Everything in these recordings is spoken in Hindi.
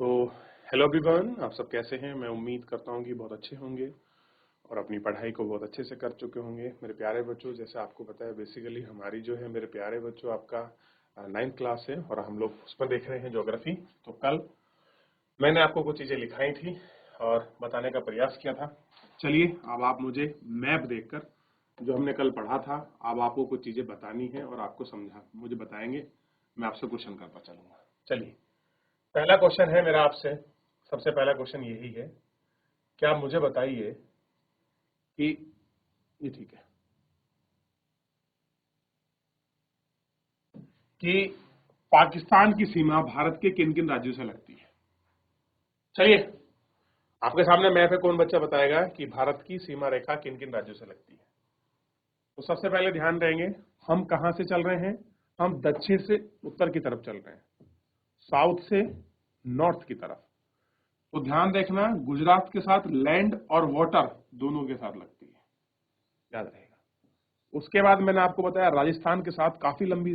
तो हेलो एवरीवन, आप सब कैसे हैं। मैं उम्मीद करता हूं कि बहुत अच्छे होंगे और अपनी पढ़ाई को बहुत अच्छे से कर चुके होंगे। मेरे प्यारे बच्चों, जैसे आपको पता है बेसिकली हमारी जो है मेरे प्यारे बच्चों आपका 9th क्लास है और हम लोग उसमें देख रहे हैं ज्योग्राफी। तो कल मैंने आपको कुछ चीज़ें लिखाई थी और बताने का प्रयास किया था। चलिए अब आप मुझे मैप देखकर जो हमने कल पढ़ा था, अब आपको कुछ चीज़ें बतानी है और आपको मुझे बताएंगे। मैं आपसे क्वेश्चन करता चलूंगा। चलिए, पहला क्वेश्चन है मेरा आपसे। सबसे पहला क्वेश्चन यही है कि आप मुझे बताइए कि ये ठीक है कि पाकिस्तान की सीमा भारत के किन किन राज्यों से लगती है। चलिए, आपके सामने मैप है, कौन बच्चा बताएगा कि भारत की सीमा रेखा किन किन राज्यों से लगती है। तो सबसे पहले ध्यान देंगे, हम कहां से चल रहे हैं। हम दक्षिण से उत्तर की तरफ चल रहे हैं, साउथ से नॉर्थ की तरफ। तो ध्यान देखना, गुजरात के साथ लैंड और वाटर दोनों के साथ लगती है, याद रहेगा। उसके बाद मैंने आपको बताया राजस्थान के साथ काफी लंबी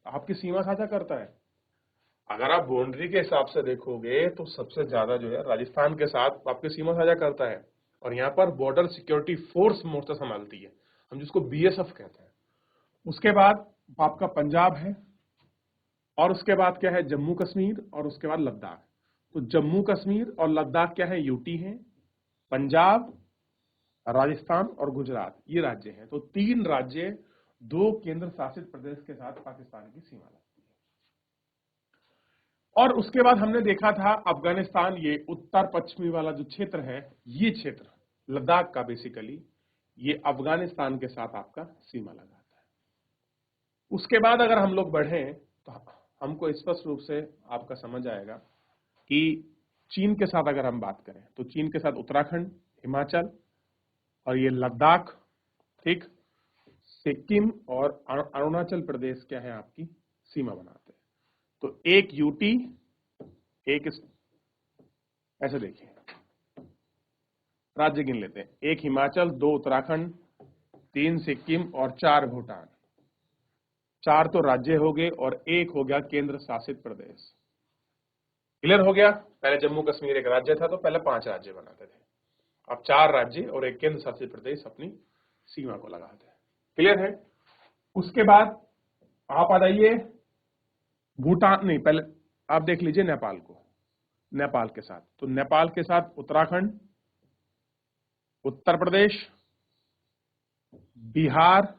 आपकी सीमा साझा करता है। अगर आप बाउंड्री के हिसाब से देखोगे तो सबसे ज्यादा जो है राजस्थान के साथ आपकी सीमा साझा करता है और यहाँ पर बॉर्डर सिक्योरिटी फोर्स मोर्चा संभालती है, हम जिसको बीएसएफ कहते हैं। उसके बाद आपका पंजाब है और उसके बाद क्या है, जम्मू कश्मीर और उसके बाद लद्दाख। तो जम्मू कश्मीर और लद्दाख क्या है, यूटी है। पंजाब, राजस्थान और गुजरात ये राज्य हैं। तो 3 राज्य, 2 केंद्र शासित प्रदेश के साथ पाकिस्तान की सीमा लगती है। और उसके बाद हमने देखा था अफगानिस्तान, ये उत्तर पश्चिमी वाला जो क्षेत्र है, ये क्षेत्र लद्दाख का बेसिकली ये अफगानिस्तान के साथ आपका सीमा लगाता है। उसके बाद अगर हम लोग बढ़ें तो हमको स्पष्ट रूप से आपका समझ आएगा कि चीन के साथ अगर हम बात करें तो चीन के साथ उत्तराखंड, हिमाचल और ये लद्दाख, ठीक, सिक्किम और अरुणाचल प्रदेश क्या है आपकी सीमा बनाते हैं। तो एक यूटी, एक ऐसे देखिए राज्य गिन लेते हैं, 1 हिमाचल, 2 उत्तराखंड, 3 सिक्किम और 4 भूटान। 4 तो राज्य हो गए और 1 हो गया केंद्र शासित प्रदेश। क्लियर हो गया। पहले जम्मू कश्मीर एक राज्य था तो पहले 5 राज्य बनाते थे, अब 4 राज्य और एक केंद्र शासित प्रदेश अपनी सीमा को लगाते हैं। क्लियर है। उसके बाद आप आ जाइए भूटान, नहीं पहले आप देख लीजिए नेपाल को, नेपाल के साथ। तो नेपाल के साथ उत्तराखंड, उत्तर प्रदेश, बिहार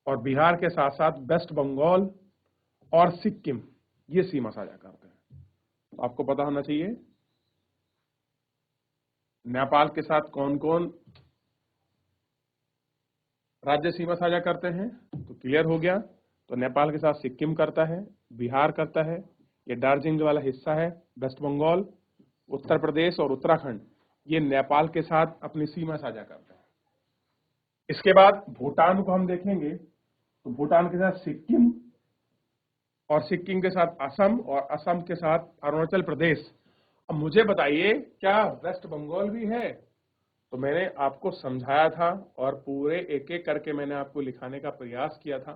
और बिहार के साथ साथ वेस्ट बंगाल और सिक्किम ये सीमा साझा करते हैं। तो आपको पता होना चाहिए नेपाल के साथ कौन कौन राज्य सीमा साझा करते हैं। तो क्लियर हो गया। तो नेपाल के साथ सिक्किम करता है, बिहार करता है, ये दार्जिलिंग वाला हिस्सा है, वेस्ट बंगाल, उत्तर प्रदेश और उत्तराखंड ये नेपाल के साथ अपनी सीमा साझा करते हैं। इसके बाद भूटान को हम देखेंगे तो भूटान के साथ सिक्किम और सिक्किम के साथ असम और असम के साथ अरुणाचल प्रदेश। अब मुझे बताइए क्या वेस्ट बंगाल भी है। तो मैंने आपको समझाया था और पूरे एक एक करके मैंने आपको लिखाने का प्रयास किया था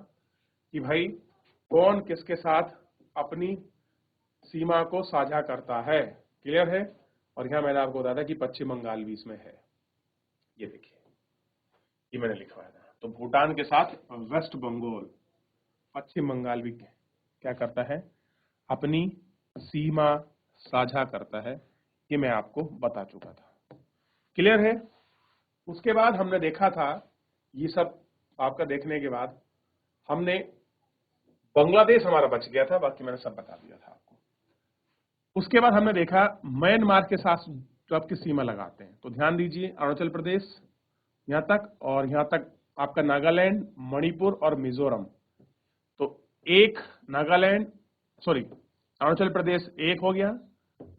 कि भाई कौन किसके साथ अपनी सीमा को साझा करता है। क्लियर है। और यहां मैंने आपको बताया था कि पश्चिम बंगाल भी इसमें है, ये देखिए ये मैंने लिखवाया था। तो भूटान के साथ वेस्ट बंगाल, पश्चिम बंगाल भी क्या करता है, अपनी सीमा साझा करता है, ये मैं आपको बता चुका था। क्लियर है। उसके बाद हमने देखा था, ये सब आपका देखने के बाद हमने बांग्लादेश हमारा बच गया था, बाकी मैंने सब बता दिया था आपको। उसके बाद हमने देखा म्यांमार के साथ जो आपकी सीमा लगाते हैं। तो ध्यान दीजिए अरुणाचल प्रदेश यहां तक और यहां तक आपका नागालैंड, मणिपुर और मिजोरम। तो एक नागालैंड, सॉरी अरुणाचल प्रदेश 1 हो गया,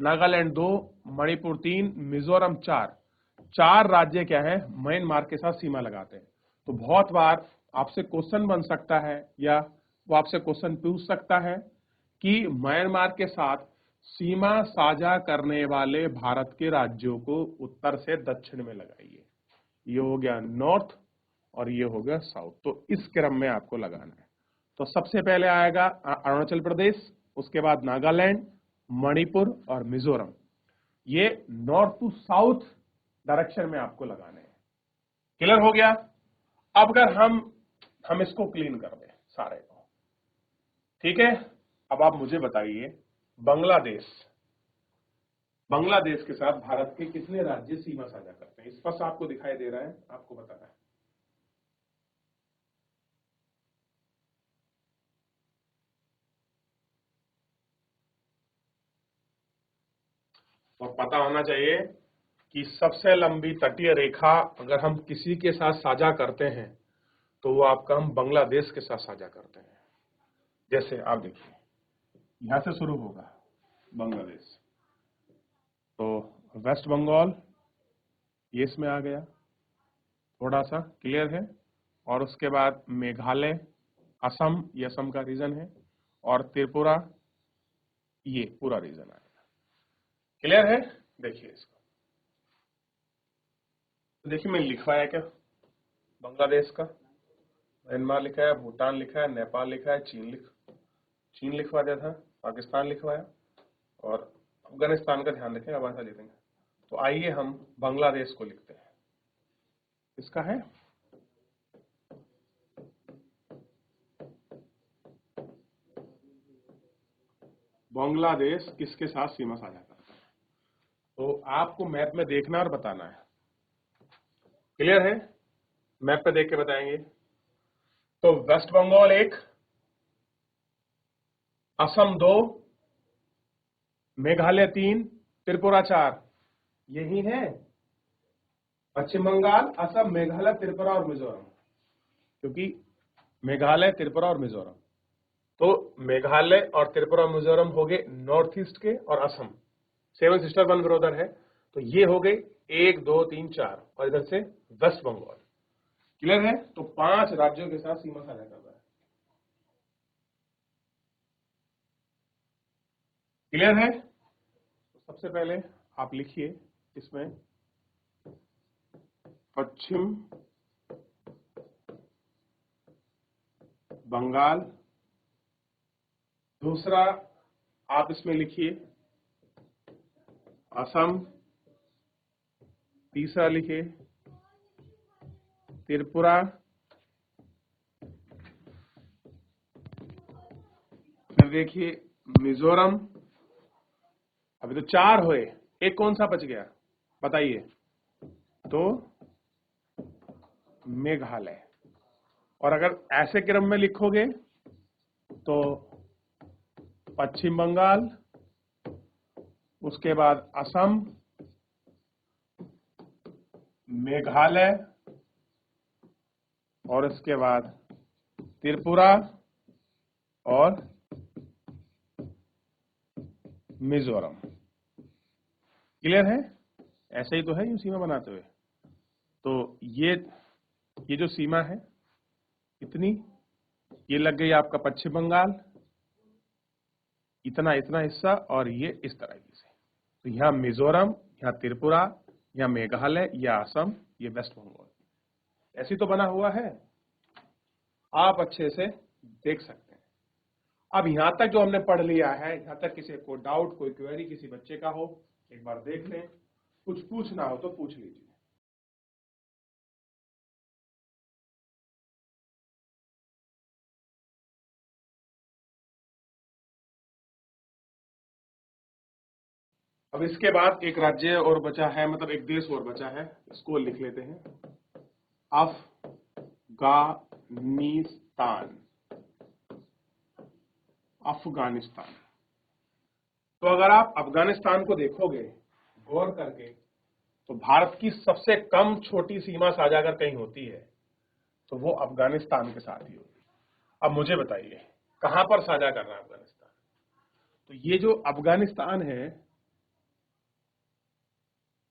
नागालैंड 2, मणिपुर 3, मिजोरम 4। 4 राज्य क्या है म्यांमार के साथ सीमा लगाते हैं। तो बहुत बार आपसे क्वेश्चन बन सकता है या वो आपसे क्वेश्चन पूछ सकता है कि म्यांमार के साथ सीमा साझा करने वाले भारत के राज्यों को उत्तर से दक्षिण में लगाइए। ये हो गया नॉर्थ और ये हो गया साउथ। तो इस क्रम में आपको लगाना है। तो सबसे पहले आएगा अरुणाचल प्रदेश, उसके बाद नागालैंड, मणिपुर और मिजोरम, ये नॉर्थ टू साउथ डायरेक्शन में आपको लगाने हैं। क्लियर हो गया? अब अगर हम इसको क्लीन कर दें सारे को, ठीक है। अब आप मुझे बताइए, बांग्लादेश के साथ भारत के कितने राज्य सीमा साझा करते हैं? स्पष्ट आपको दिखाई दे रहा है, आपको बताना है। और पता होना चाहिए कि सबसे लंबी तटीय रेखा अगर हम किसी के साथ साझा करते हैं तो वो आपका हम बांग्लादेश के साथ साझा करते हैं। जैसे आप देखिए, यहां से शुरू होगा बांग्लादेश, तो वेस्ट बंगाल ये इसमें आ गया, थोड़ा सा क्लियर है। और उसके बाद मेघालय, असम, ये असम का रीजन है, और त्रिपुरा, ये पूरा रीजन आएगा। क्लियर है? देखिए इसको, तो देखिए मैंने लिखवाया क्या, बांग्लादेश का, म्यांमार लिखा है, भूटान लिखा है, नेपाल लिखा है, चीन लिखवा दिया था, पाकिस्तान लिखवाया, और अफगानिस्तान का ध्यान रखें, अब ऐसा लिखेंगे। तो आइए हम बांग्लादेश को लिखते हैं। इसका है बांग्लादेश किसके साथ सीमा साझा करता है, तो आपको मैप में देखना और बताना है। क्लियर है? मैप पे देख के बताएंगे। तो वेस्ट बंगाल 1, असम 2, मेघालय 3, त्रिपुरा 4, यही है पश्चिम बंगाल, असम, मेघालय, त्रिपुरा और मिजोरम। क्योंकि मेघालय, त्रिपुरा और मिजोरम, तो मेघालय और त्रिपुरा मिजोरम हो गए नॉर्थ ईस्ट के, और असम 7 सिस्टर 1 ब्रदर है, तो ये हो गए 1 2 3 4, और इधर से वेस्ट बंगाल। क्लियर है? तो 5 राज्यों के साथ सीमा साझा कर रहा है। क्लियर है? तो सबसे पहले आप लिखिए इसमें पश्चिम बंगाल, दूसरा आप इसमें लिखिए असम, तीसरा लिखिए त्रिपुरा, फिर देखिए मिजोरम। अभी तो 4 हुए, एक कौन सा बच गया बताइए? तो मेघालय। और अगर ऐसे क्रम में लिखोगे तो पश्चिम बंगाल, उसके बाद असम, मेघालय, और इसके बाद त्रिपुरा और मिजोरम। क्लियर है? ऐसे ही तो है ये सीमा बनाते हुए। तो ये जो सीमा है इतनी, ये लग गई आपका पश्चिम बंगाल, इतना इतना हिस्सा, और ये इस तरह से। तो यहाँ मिजोरम, यहाँ त्रिपुरा, यहाँ मेघालय, या असम, ये वेस्ट बंगाल, ऐसी तो बना हुआ है, आप अच्छे से देख सकते हैं। अब यहां तक जो हमने पढ़ लिया है, यहां तक किसी को डाउट, कोई क्वेरी किसी बच्चे का हो, एक बार देख लें, कुछ पूछना हो तो पूछ लीजिए। अब इसके बाद एक राज्य और बचा है, मतलब एक देश और बचा है, इसको लिख लेते हैं, अफगानिस्तान। अफगानिस्तान। तो अगर आप अफगानिस्तान को देखोगे गौर करके, तो भारत की सबसे कम छोटी सीमा साझा अगर कहीं होती है तो वो अफगानिस्तान के साथ ही होगी। अब मुझे बताइए कहां पर साझा कर रहा है अफगानिस्तान? तो ये जो अफगानिस्तान है,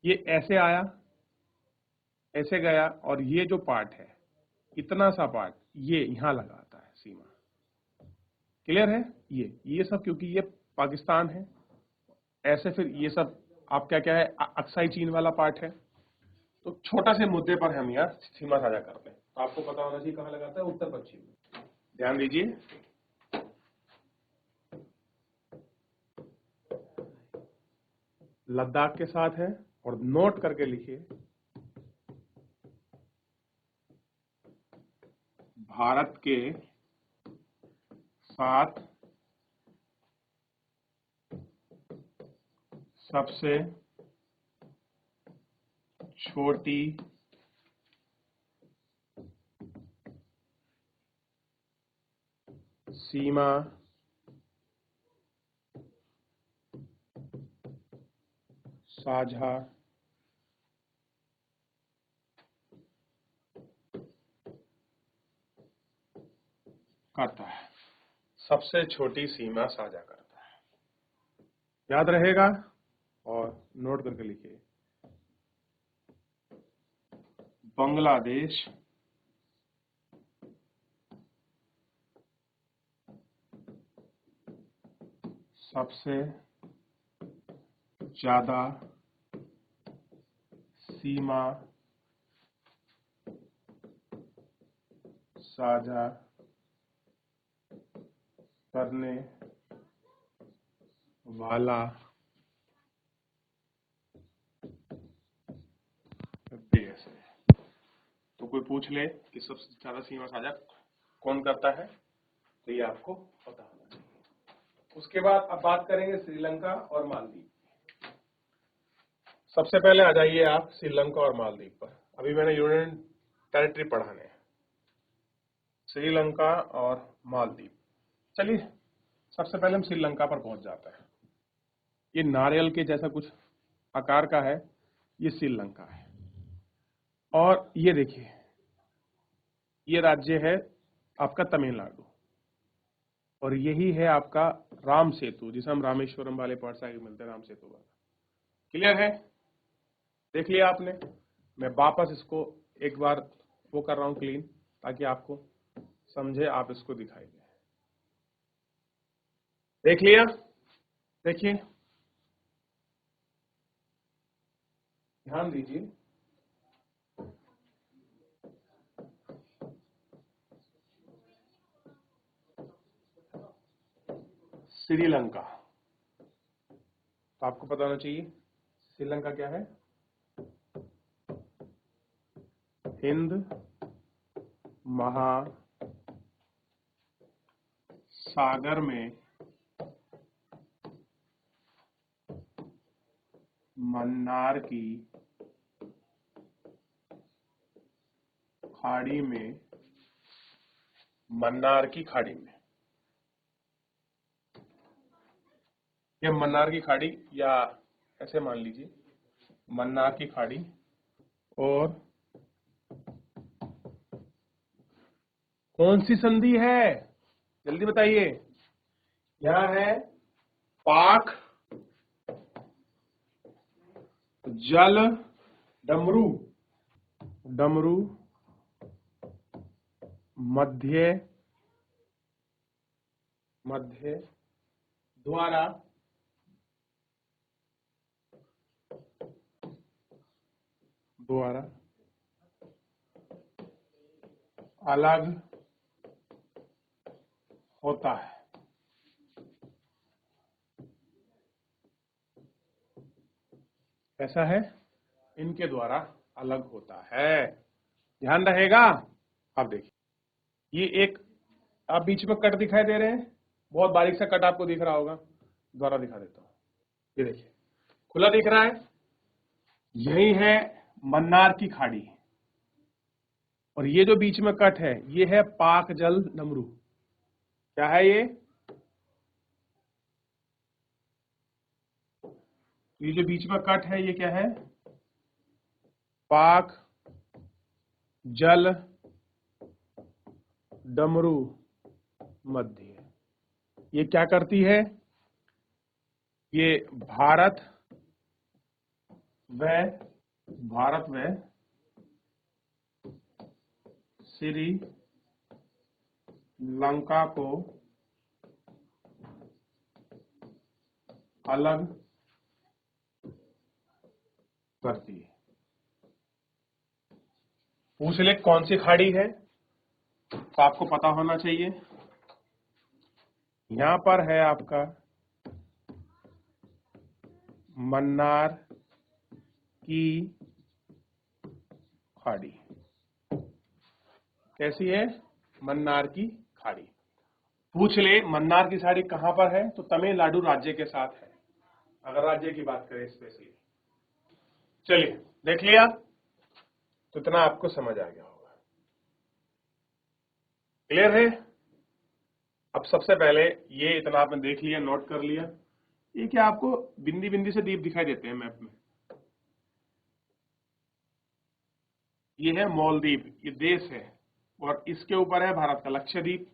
ये ऐसे आया, ऐसे गया, और ये जो पार्ट है, इतना सा पार्ट, ये यहां लगाता है सीमा। क्लियर है? ये सब क्योंकि ये पाकिस्तान है, ऐसे फिर ये सब आप क्या क्या है, अक्साई चीन वाला पार्ट है। तो छोटा से मुद्दे पर हम यहाँ सीमा साझा करते हैं, तो आपको पता होना चाहिए कहाँ लगाता है, उत्तर पश्चिम में। ध्यान दीजिए, लद्दाख के साथ है, और नोट करके लिखिए भारत के साथ सबसे छोटी सीमा साझा करता है। सबसे छोटी सीमा साझा करता है, याद रहेगा और नोट करके लिखिए। बांग्लादेश सबसे ज्यादा सीमा साझा करने वाला देश है। तो कोई पूछ ले कि सबसे ज्यादा सीमा साझा कौन करता है, तो ये आपको पता होना चाहिए। उसके बाद अब बात करेंगे श्रीलंका और मालदीव। सबसे पहले आ जाइए आप श्रीलंका और मालदीव पर। अभी मैंने यूनियन टेरिटरी पढ़ाने हैं, श्रीलंका और मालदीव। चलिए सबसे पहले हम श्रीलंका पर पहुंच जाते हैं। ये नारियल के जैसा कुछ आकार का है, ये श्रीलंका है। और ये देखिए, ये राज्य है आपका तमिलनाडु, और यही है आपका राम सेतु, जिसे हम रामेश्वरम वाले पार्ट से मिलते हैं, राम सेतु वाला। क्लियर है? देख लिया आपने? मैं वापस इसको एक बार वो कर रहा हूं क्लीन, ताकि आपको समझे, आप इसको दिखाई दे। देख लिया? देखिए, ध्यान दीजिए, श्रीलंका, तो आपको पता होना चाहिए श्रीलंका क्या है। हिंद महासागर में मन्नार की खाड़ी में, मन्नार की खाड़ी में, ये मन्नार की खाड़ी, या ऐसे मान लीजिए मन्नार की खाड़ी, और कौन सी संधि है, जल्दी बताइए। यह है पाक जल डमरू, डमरू मध्य मध्य द्वारा अलग होता है। ऐसा है, इनके द्वारा अलग होता है, ध्यान रहेगा। अब देखिए, ये एक आप बीच में कट दिखाई दे रहे हैं, बहुत बारीक सा कट आपको दिख रहा होगा, दोबारा दिखा देता हूं। ये देखिए, खुला दिख रहा है, यही है मन्नार की खाड़ी, और ये जो बीच में कट है ये है पाक जल डमरू। क्या है ये जो बीच में कट है ये क्या है? पाक जल डमरू मध्य। ये क्या करती है? ये भारत व श्री लंका को अलग करती है। पूछ ले कौन सी खाड़ी है, तो आपको पता होना चाहिए। यहां पर है आपका मन्नार की खाड़ी। कैसी है? मन्नार की खाड़ी। पूछ ले मन्नार की खाड़ी कहां पर है, तो तमिलनाडु राज्य के साथ है, अगर राज्य की बात करें स्पेशली। चलिए देख लिया, तो इतना आपको समझ आ गया होगा। क्लियर है? अब सबसे पहले ये इतना आपने देख लिया, नोट कर लिया। ये क्या आपको बिंदी बिंदी से द्वीप दिखाई देते हैं मैप में? ये है मालदीव, ये देश है, और इसके ऊपर है भारत का लक्षद्वीप,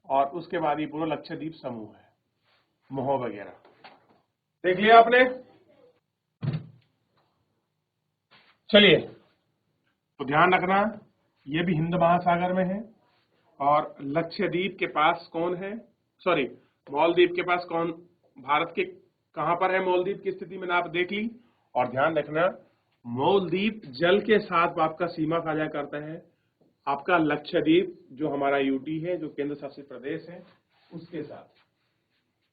और उसके बाद ये पूरा लक्षद्वीप समूह है, मोह वगैरह। देख लिया आपने? चलिए, तो ध्यान रखना ये भी हिंद महासागर में है, और लक्षद्वीप के पास कौन है, सॉरी मालदीव के पास कौन, भारत के कहां पर है मालदीव की स्थिति मैंने आप देख ली। और ध्यान रखना मालदीव जल के साथ आपका सीमा साझा करता है आपका लक्षद्वीप, जो हमारा यूटी है, जो केंद्र शासित प्रदेश है, उसके साथ।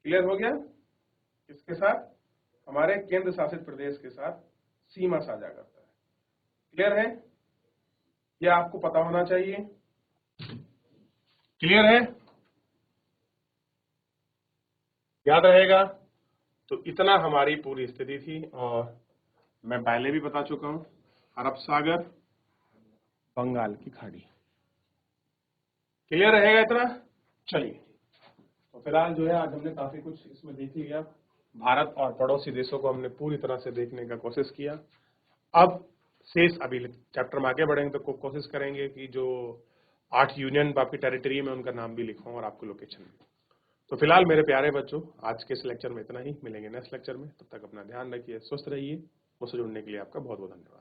क्लियर हो गया? किसके साथ? हमारे केंद्र शासित प्रदेश के साथ सीमा साझा करता है। क्लियर है? यह आपको पता होना चाहिए। क्लियर है? याद रहेगा? तो इतना हमारी पूरी स्थिति थी, और मैं पहले भी बता चुका हूं, अरब सागर, बंगाल की खाड़ी। क्लियर रहेगा इतना? चलिए, तो फिलहाल जो है आज हमने काफी कुछ इसमें देख लिया। भारत और पड़ोसी देशों को हमने पूरी तरह से देखने का कोशिश किया। अब शेष अभी चैप्टर में आगे बढ़ेंगे तो कोशिश करेंगे कि जो 8 यूनियन आपकी टेरिटरी में उनका नाम भी लिखूं और आपको लोकेशन भी। तो फिलहाल मेरे प्यारे बच्चों, आज के इस लेक्चर में इतना ही। मिलेंगे नेक्स्ट लेक्चर में, तब तक अपना ध्यान रखिए, स्वस्थ रहिए। मुझसे जुड़ने के लिए आपका बहुत बहुत धन्यवाद।